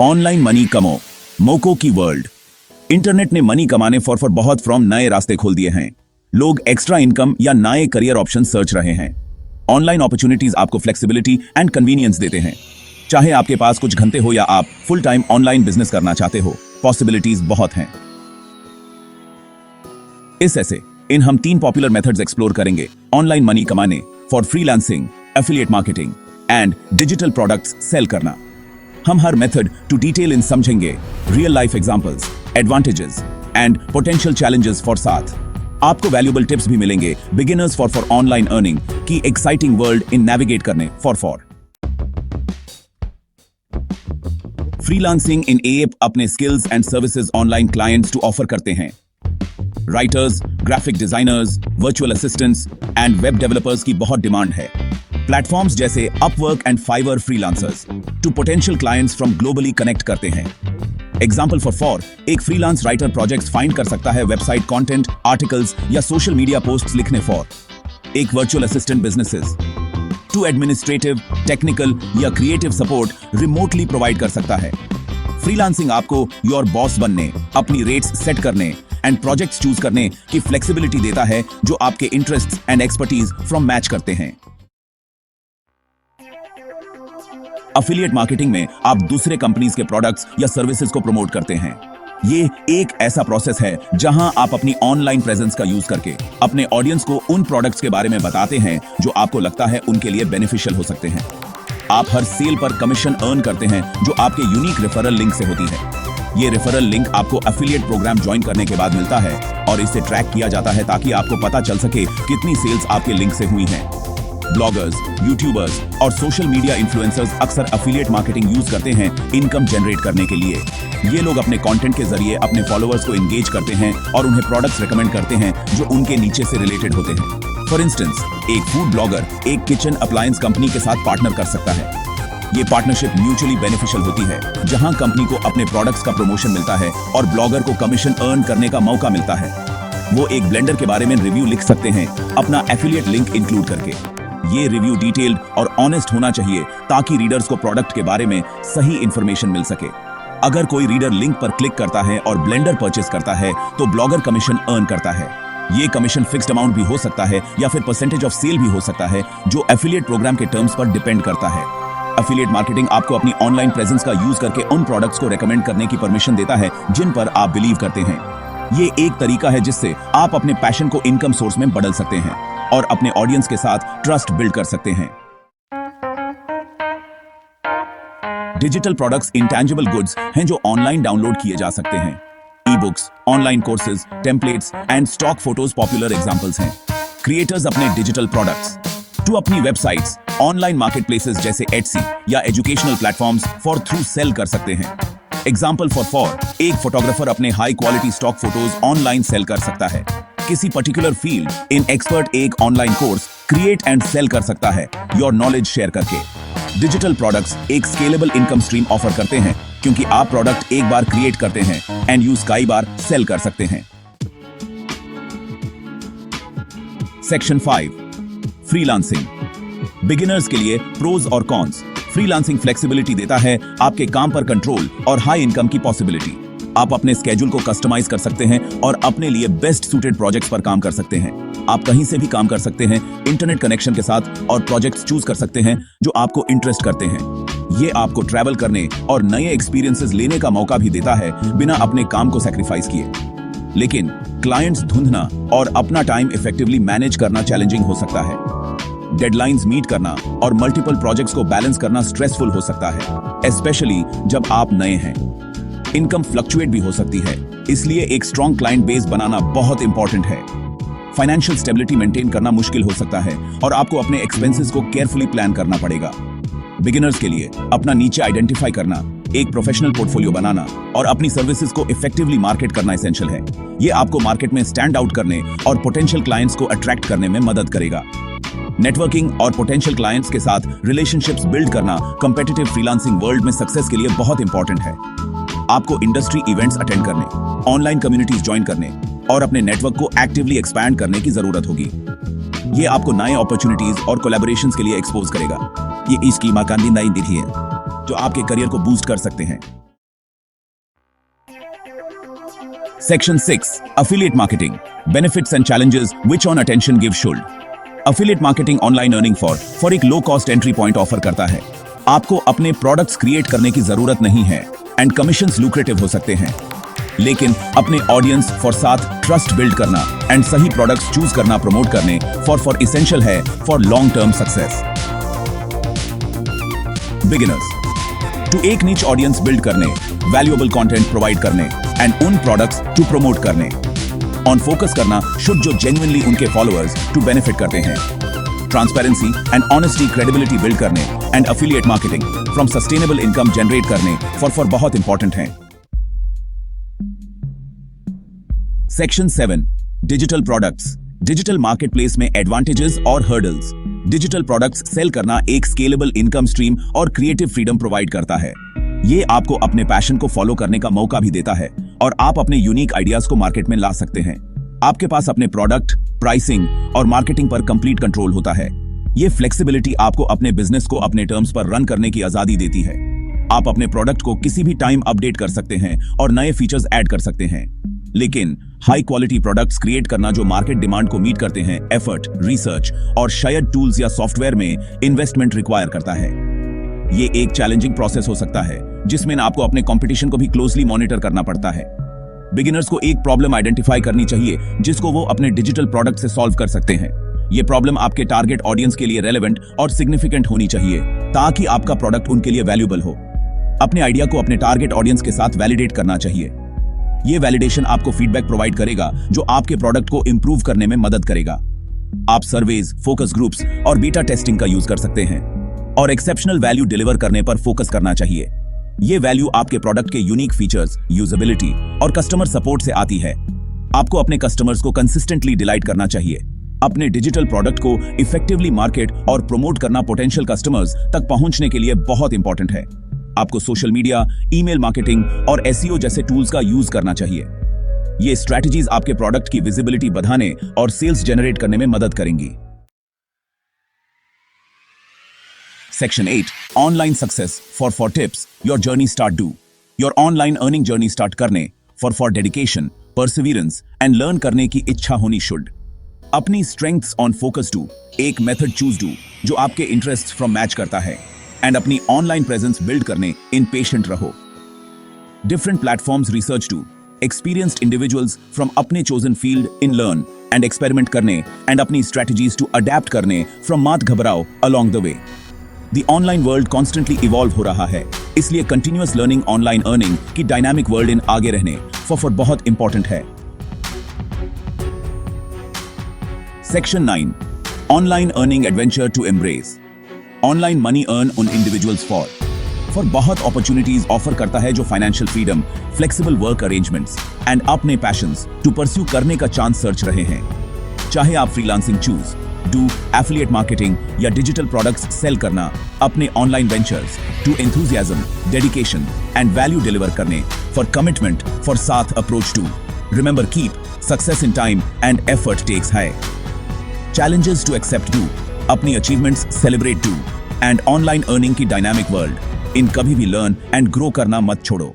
Online money कमो, मोको की वर्ल्ड। इंटरनेट ने मनी कमाने फॉर बहुत फ्रॉम नए रास्ते खोल दिए हैं। लोग एक्स्ट्रा इनकम या नए करियर ऑप्शन सर्च रहे हैं। ऑनलाइन अपॉर्चुनिटीज आपको फ्लेक्सिबिलिटी एंड कन्वीनियंस देते हैं। चाहे आपके पास कुछ घंटे हो या आप फुल टाइम ऑनलाइन बिजनेस करना चाहते हो, पॉसिबिलिटीज बहुत हैं। इस ऐसे इन हम 3 पॉपुलर मेथड्स एक्सप्लोर करेंगे ऑनलाइन मनी कमाने for freelancing, affiliate marketing and digital products sell करना। हम हर मेथड टू डिटेल इन समझेंगे, real life examples, advantages and potential challenges for साथ। आपको वैल्यूएबल टिप्स भी मिलेंगे बिगिनर्स फॉर ऑनलाइन अर्निंग की एक्साइटिंग वर्ल्ड इन नेविगेट करने फॉर। फ्रीलांसिंग इन एप अपने skills and services online clients to offer करते हैं। Writers, graphic designers, virtual assistants and web developers की बहुत डिमांड है। प्लेटफॉर्म्स जैसे Upwork and Fiverr freelancers to potential clients from globally connect करते हैं। एग्जाम्पल फॉर एक फ्रीलांस राइटर प्रोजेक्ट्स फाइंड कर सकता है वेबसाइट कंटेंट, आर्टिकल्स या सोशल मीडिया पोस्ट्स लिखने फॉर। एक virtual assistant businesses to administrative, technical या क्रिएटिव सपोर्ट रिमोटली प्रोवाइड कर सकता है। फ्रीलांसिंग आपको योर बॉस बनने, अपनी रेट्स सेट करने एंड प्रोजेक्ट्स चूज करने की फ्लेक्सिबिलिटी देता है जो आपके interests and expertise from match करते हैं। एफिलिएट मार्केटिंग में आप दूसरे कंपनीज के प्रोडक्ट्स या सर्विसेज को प्रमोट करते हैं। ये एक ऐसा प्रोसेस है जहां आप अपनी ऑनलाइन प्रेजेंस का यूज करके अपने ऑडियंस को उन प्रोडक्ट्स के बारे में बताते हैं जो आपको लगता है उनके लिए बेनिफिशियल हो सकते हैं। आप हर सेल पर कमीशन अर्न करते हैं जो आपके यूनिक रेफरल लिंक से होती है। ये रेफरल लिंक आपको एफिलिएट प्रोग्राम ज्वाइन करने के बाद मिलता है और इसे ट्रैक किया जाता है ताकि आपको पता चल सके कितनी सेल्स आपके लिंक से हुई हैं। ब्लॉगर्स, यूट्यूबर्स और सोशल मीडिया इन्फ्लुएंसर्स अक्सर एफिलिएट मार्केटिंग यूज करते हैं इनकम जनरेट करने के लिए। ये लोग अपने कंटेंट के जरिए अपने फॉलोअर्स को एंगेज करते हैं और उन्हें प्रोडक्ट्स रेकमेंड करते हैं जो उनके नीचे से रिलेटेड होते हैं। फॉर इंस्टेंस, एक फूड ब्लॉगर एक किचन अप्लायंस कंपनी के साथ पार्टनर कर सकता है। ये पार्टनरशिप म्यूचुअली बेनिफिशियल होती है, जहां कंपनी को अपने प्रोडक्ट्स का प्रमोशन मिलता है और ब्लॉगर को कमीशन अर्न करने का मौका मिलता है। वो एक ब्लेंडर के बारे में रिव्यू लिख सकते हैं अपना एफिलिएट लिंक इंक्लूड करके। ये रिव्यू डिटेल्ड और ऑनेस्ट होना चाहिए ताकि रीडर्स को प्रोडक्ट के बारे में सही इंफॉर्मेशन मिल सके। अगर कोई रीडर लिंक पर क्लिक करता है और ब्लेंडर परचेस करता है तो ब्लॉगर कमीशन अर्न करता है। ये कमीशन फिक्स्ड अमाउंट भी हो सकता है या फिर परसेंटेज ऑफ सेल भी हो सकता है जो एफिलिएट प्रोग्राम के टर्म्स पर डिपेंड करता है। एफिलिएट मार्केटिंग आपको अपनी ऑनलाइन प्रेजेंस का यूज करके उन प्रोडक्ट्स को रेकमेंड करने की परमिशन देता है जिन पर आप बिलीव करते हैं। ये एक तरीका है जिससे आप अपने पैशन को इनकम सोर्स में बदल सकते हैं और अपने ऑडियंस के साथ ट्रस्ट बिल्ड कर सकते हैं। डिजिटल प्रोडक्ट्स इंटैंजिबल गुड्स हैं जो ऑनलाइन डाउनलोड किए जा सकते हैं। E books, online courses, templates and stock photos popular examples हैं। क्रिएटर्स अपने डिजिटल प्रोडक्ट्स टू अपनी वेबसाइट्स, ऑनलाइन मार्केटप्लेसेस जैसे एटसी या educational platforms for through sell कर सकते हैं। एग्जाम्पल फॉर एक फोटोग्राफर अपने high quality stock photos online sell कर सकता है। किसी पर्टिकुलर फील्ड इन एक्सपर्ट एक online course create and sell कर सकता है योर नॉलेज शेयर करके। डिजिटल प्रोडक्ट्स एक स्केलेबल इनकम स्ट्रीम ऑफर करते हैं क्योंकि आप प्रोडक्ट एक बार क्रिएट करते हैं एंड यूज कई बार सेल कर सकते हैं। Section 5, freelancing. बिगिनर्स के लिए प्रोज और कॉन्स। फ्रीलांसिंग फ्लेक्सिबिलिटी देता है आपके काम पर कंट्रोल और हाई इनकम की पॉसिबिलिटी। आप अपने स्केड्यूल को कस्टमाइज कर सकते हैं और अपने लिए बेस्ट सूटेड प्रोजेक्ट्स पर काम कर सकते हैं। आप कहीं से भी काम कर सकते हैं इंटरनेट कनेक्शन के साथ और प्रोजेक्ट्स चूज कर सकते हैं जो आपको इंटरेस्ट करते हैं। ये आपको ट्रैवल करने और नए एक्सपीरियंसेस लेने का मौका भी देता है बिना अपने काम को सैक्रिफाइस किए। लेकिन क्लाइंट्स ढूंढना और अपना टाइम इफेक्टिवली मैनेज करना चैलेंजिंग हो सकता है। डेडलाइंस मीट करना और मल्टीपल प्रोजेक्ट्स को बैलेंस करना स्ट्रेसफुल हो सकता है, स्पेशली जब आप नए हैं। इनकम फ्लक्चुएट भी हो सकती है, इसलिए एक स्ट्रॉन्ग क्लाइंट बेस बनाना बहुत इंपॉर्टेंट है। फाइनेंशियल स्टेबिलिटी मेंटेन करना मुश्किल हो सकता है और आपको अपने एक्सपेंसेस को केयरफुली प्लान करना पड़ेगा। बिगिनर्स के लिए अपना नीचे आइडेंटिफाई करना, एक प्रोफेशनल पोर्टफोलियो बनाना और अपनी सर्विसेज को इफेक्टिवली मार्केट करना एसेंशियल है। ये आपको मार्केट में स्टैंड आउट करने और पोटेंशियल क्लाइंट्स को अट्रैक्ट करने में मदद करेगा। नेटवर्किंग और पोटेंशियल क्लाइंट्स के साथ रिलेशनशिप्स बिल्ड करना कॉम्पिटिटिव फ्रीलांसिंग वर्ल्ड में सक्सेस के लिए बहुत इंपॉर्टेंट है। आपको इंडस्ट्री इवेंट्स अटेंड करने, ऑनलाइन कम्युनिटीज ज्वाइन करने और अपने नेटवर्क को एक्टिवली एक्सपैंड करने की जरूरत होगी। ये आपको नए अपॉर्चुनिटीज और कोलैबोरेशंस के लिए एक्सपोज करेगा। ये इसकी माकांदी नई दिखी है जो आपके करियर को बूस्ट कर सकते हैं। Section 6. Affiliate marketing. Benefits and challenges which on attention give should. Affiliate marketing online earning for एक low cost entry point offer करता है। आपको अपने प्रोडक्ट्स क्रिएट करने की जरूरत नहीं है एंड कमीशंस लुक्रेटिव हो सकते हैं, लेकिन अपने ऑडियंस फॉर साथ ट्रस्ट बिल्ड करना एंड सही प्रोडक्ट्स चूज करना प्रमोट करने फॉर इसेंशियल है for long term success. Beginners to एक नीच ऑडियंस बिल्ड करने, वैल्यूएबल कंटेंट प्रोवाइड करने एंड उन प्रोडक्ट्स टू प्रमोट करने। ऑन फोकस करना शुड जो जेन्युइनली उनके फॉलोअर्स टू बेनिफिट करते हैं। Transparency and honesty credibility build करने and affiliate marketing from sustainable income generate करने फॉर बहुत इंपॉर्टेंट है। Section 7. Digital products. Digital marketplace में एडवांटेजेस और हर्डल्स। डिजिटल प्रोडक्ट्स सेल करना एक स्केलेबल इनकम स्ट्रीम और क्रिएटिव फ्रीडम प्रोवाइड करता है। ये आपको अपने पैशन को फॉलो करने का मौका भी देता है और आप अपने यूनिक आइडियाज को मार्केट में ला सकते हैं। आपके पास अपने प्रोडक्ट, प्राइसिंग और मार्केटिंग पर कंप्लीट कंट्रोल होता है। ये फ्लेक्सिबिलिटी आपको अपने बिजनेस को अपने टर्म्स पर रन करने की आजादी देती है। आप अपने प्रोडक्ट को किसी भी टाइम अपडेट कर सकते हैं और नए फीचर्स ऐड कर सकते हैं, लेकिन हाई क्वालिटी प्रोडक्ट्स क्रिएट करना जो मार्केट डिमांड को मीट करते हैं एफर्ट, रिसर्च और शायद टूल्स या सॉफ्टवेयर में इन्वेस्टमेंट रिक्वायर करता है। ये एक चैलेंजिंग प्रोसेस हो सकता है जिसमें आपको अपने कंपटीशन को भी क्लोजली मॉनिटर करना पड़ता है। बिगिनर्स को एक प्रॉब्लम आइडेंटिफाई करनी चाहिए जिसको वो अपने डिजिटल प्रोडक्ट से सॉल्व कर सकते हैं। ये प्रॉब्लम आपके टारगेट ऑडियंस के लिए रेलेवेंट और सिग्निफिकेंट होनी चाहिए ताकि आपका प्रोडक्ट उनके लिए वैल्यूएबल हो। अपने आइडिया को अपने टारगेट ऑडियंस के साथ वैलिडेट करना चाहिए। ये वैलिडेशन आपको फीडबैक प्रोवाइड करेगा जो आपके प्रोडक्ट को इंप्रूव करने में मदद करेगा। आप सर्वेज, फोकस ग्रुप्स और बीटा टेस्टिंग का यूज कर सकते हैं और एक्सेप्शनल वैल्यू डिलीवर करने पर फोकस करना चाहिए। ये वैल्यू आपके प्रोडक्ट के यूनिक फीचर्स, यूजेबिलिटी और कस्टमर सपोर्ट से आती है। आपको अपने कस्टमर्स को कंसिस्टेंटली डिलाइट करना चाहिए। अपने डिजिटल प्रोडक्ट को इफेक्टिवली मार्केट और प्रमोट करना पोटेंशियल कस्टमर्स तक पहुंचने के लिए बहुत इंपॉर्टेंट है। आपको सोशल मीडिया, ईमेल मार्केटिंग और एसईओ जैसे टूल्स का यूज करना चाहिए। ये स्ट्रैटेजीज आपके प्रोडक्ट की विजिबिलिटी बढ़ाने और सेल्स जनरेट करने में मदद करेंगी। Section 8. Online success for tips your journey start do. Your online earning journey start करने for dedication, perseverance and learn करने की इच्छा होनी शुड। अपनी स्ट्रेंथ्स ऑन फोकस डू, एक मेथड चूज डू जो आपके इंटरेस्ट फ्रॉम मैच करता है एंड अपनी ऑनलाइन प्रेजेंस बिल्ड करने इन पेशेंट रहो। Different platforms research to, experienced individuals from अपने chosen field in learn and experiment करने एंड अपनी स्ट्रेटजीज टू अडेप्ट करने फ्रॉम मत घबराओ along the way. The online world constantly evolve हो रहा है, इसलिए कंटिन्यूअस लर्निंग ऑनलाइन अर्निंग की डायनामिक वर्ल्ड इन आगे रहने फॉर बहुत इंपॉर्टेंट है। Section 9. Online earning adventure to embrace. Online money earn उन इंडिविजुअल्स फॉर बहुत अपॉर्चुनिटीज ऑफर करता है जो financial freedom, flexible work arrangements and अपने पैशंस टू परस्यू करने का चांस सर्च रहे हैं। चाहे आप freelancing choose do, affiliate marketing या डिजिटल प्रोडक्ट्स सेल करना, अपने online ventures to enthusiasm, dedication and value deliver करने फॉर कमिटमेंट फॉर साथ approach to. Remember, keep success in time and effort takes high. Challenges to accept do, अपनी achievements celebrate do and online earning की dynamic world इन कभी भी learn and grow करना मत छोड़ो।